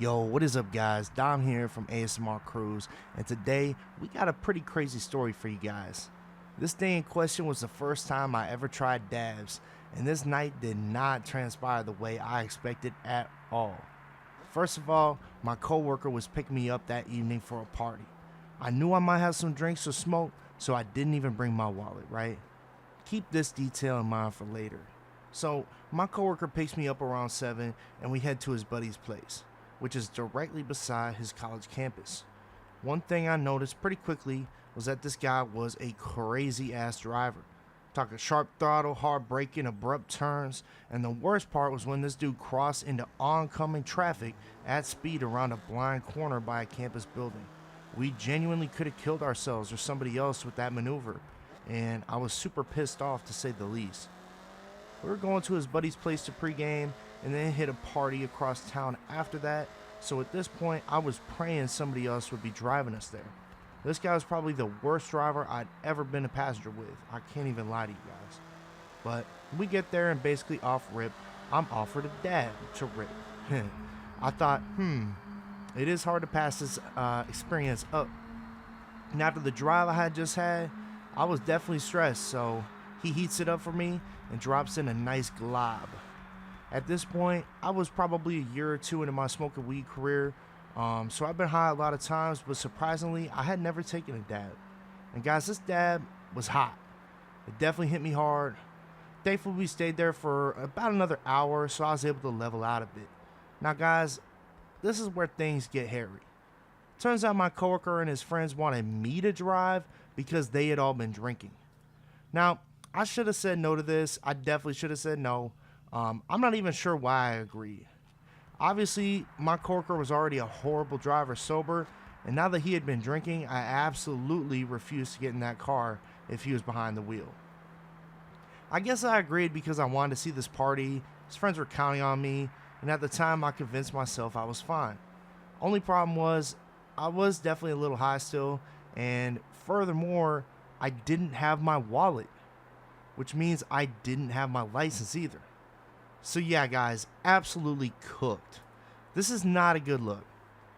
Yo, what is up, guys? Dom here from ASMR Cruise, and today we got a pretty crazy story for you guys. This day in question was the first time I ever tried dabs, and this night did not transpire the way I expected at all. First of all, my coworker was picking me up that evening for a party. I knew I might have some drinks or smoke, so I didn't even bring my wallet, right? Keep this detail in mind for later. So, my coworker picks me up around 7 and we head to his buddy's place, which is directly beside his college campus. One thing I noticed pretty quickly was that this guy was a crazy ass driver. Talking sharp throttle, hard braking, abrupt turns, and the worst part was when this dude crossed into oncoming traffic at speed around a blind corner by a campus building. We genuinely could have killed ourselves or somebody else with that maneuver, and I was super pissed off to say the least. We were going to his buddy's place to pregame and then hit a party across town after that, so at this point I was praying somebody else would be driving us there. This guy was probably the worst driver I'd ever been a passenger with. I can't even lie to you guys. But we get there and basically off rip, I'm offered a dab to rip. I thought, it is hard to pass this experience up. And after the drive I had just had, I was definitely stressed, so he heats it up for me and drops in a nice glob. At this point, I was probably a year or two into my smoking weed career, so I've been high a lot of times, but surprisingly, I had never taken a dab. And guys, this dab was hot. It definitely hit me hard. Thankfully, we stayed there for about another hour, so I was able to level out a bit. Now guys, this is where things get hairy. Turns out my coworker and his friends wanted me to drive because they had all been drinking. Now, I should have said no to this. I definitely should have said no. I'm not even sure why I agreed. Obviously, my coworker was already a horrible driver sober, and now that he had been drinking, I absolutely refused to get in that car if he was behind the wheel. I guess I agreed because I wanted to see this party. His friends were counting on me, and at the time I convinced myself I was fine. Only problem was, I was definitely a little high still, and furthermore, I didn't have my wallet, which means I didn't have my license either. So yeah, guys, absolutely cooked. This is not a good look.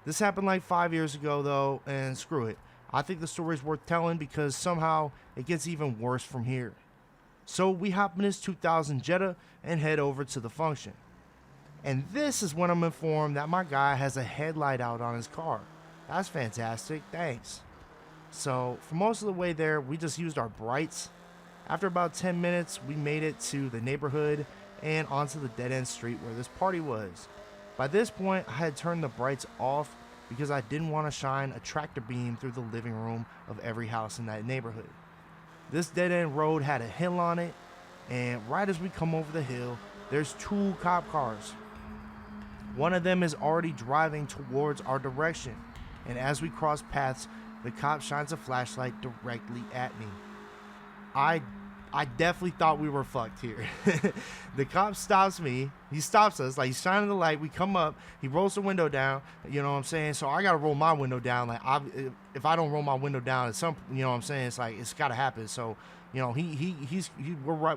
This happened like 5 years ago though, and screw it. I think the story's worth telling because somehow it gets even worse from here. So we hop in his 2000 Jetta and head over to the function. And this is when I'm informed that my guy has a headlight out on his car. That's fantastic, thanks. So for most of the way there, we just used our brights. After about 10 minutes, we made it to the neighborhood and onto the dead-end street where this party was. By this point, I had turned the brights off because I didn't want to shine a tractor beam through the living room of every house in that neighborhood. This dead-end road had a hill on it, and right as we come over the hill, there's two cop cars. One of them is already driving towards our direction, and as we cross paths, the cop shines a flashlight directly at me. I definitely thought we were fucked here. The cop stops me. He stops us, like he's shining the light. We come up. He rolls the window down. You know what I'm saying? So I gotta roll my window down. Like if I don't roll my window down, at some, you know what I'm saying? It's like it's gotta happen. So you know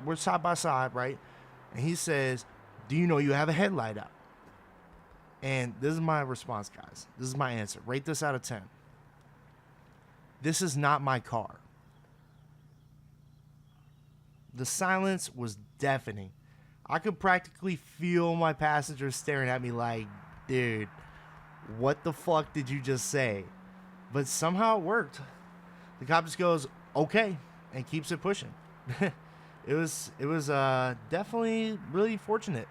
we're side by side, right? And he says, "Do you know you have a headlight out?" And this is my response, guys. This is my answer. Rate this out of 10. This is not my car. The silence was deafening. I could practically feel my passengers staring at me like, dude, what the fuck did you just say? But somehow it worked. The cop just goes, okay, and keeps it pushing. It was definitely really fortunate.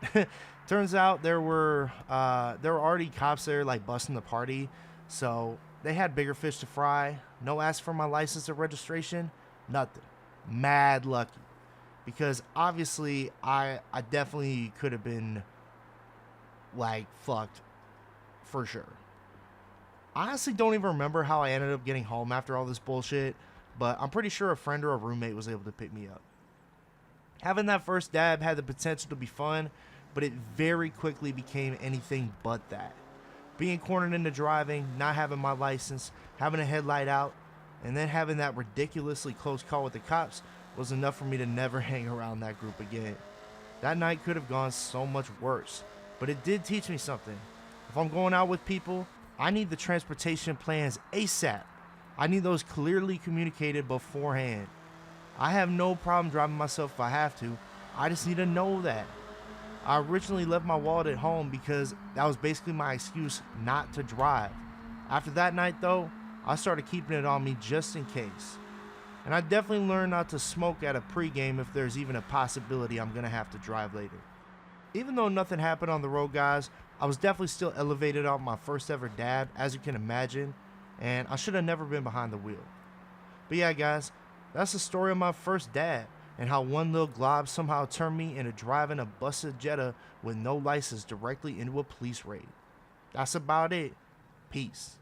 Turns out there were already cops there like busting the party, so they had bigger fish to fry. No ask for my license or registration, nothing. Mad lucky. Because obviously I definitely could have been like fucked for sure. I honestly don't even remember how I ended up getting home after all this bullshit, but I'm pretty sure a friend or a roommate was able to pick me up. Having that first dab had the potential to be fun, but it very quickly became anything but that. Being cornered into driving, not having my license, having a headlight out, and then having that ridiculously close call with the cops was enough for me to never hang around that group again. That night could have gone so much worse, but it did teach me something. If I'm going out with people, I need the transportation plans ASAP. I need those clearly communicated beforehand. I have no problem driving myself if I have to. I just need to know that. I originally left my wallet at home because that was basically my excuse not to drive. After that night though, I started keeping it on me just in case. And I definitely learned not to smoke at a pregame if there's even a possibility I'm gonna have to drive later. Even though nothing happened on the road, guys, I was definitely still elevated on my first ever dab, as you can imagine, and I should have never been behind the wheel. But yeah, guys, that's the story of my first dab, and how one little glob somehow turned me into driving a busted Jetta with no license directly into a police raid. That's about it. Peace.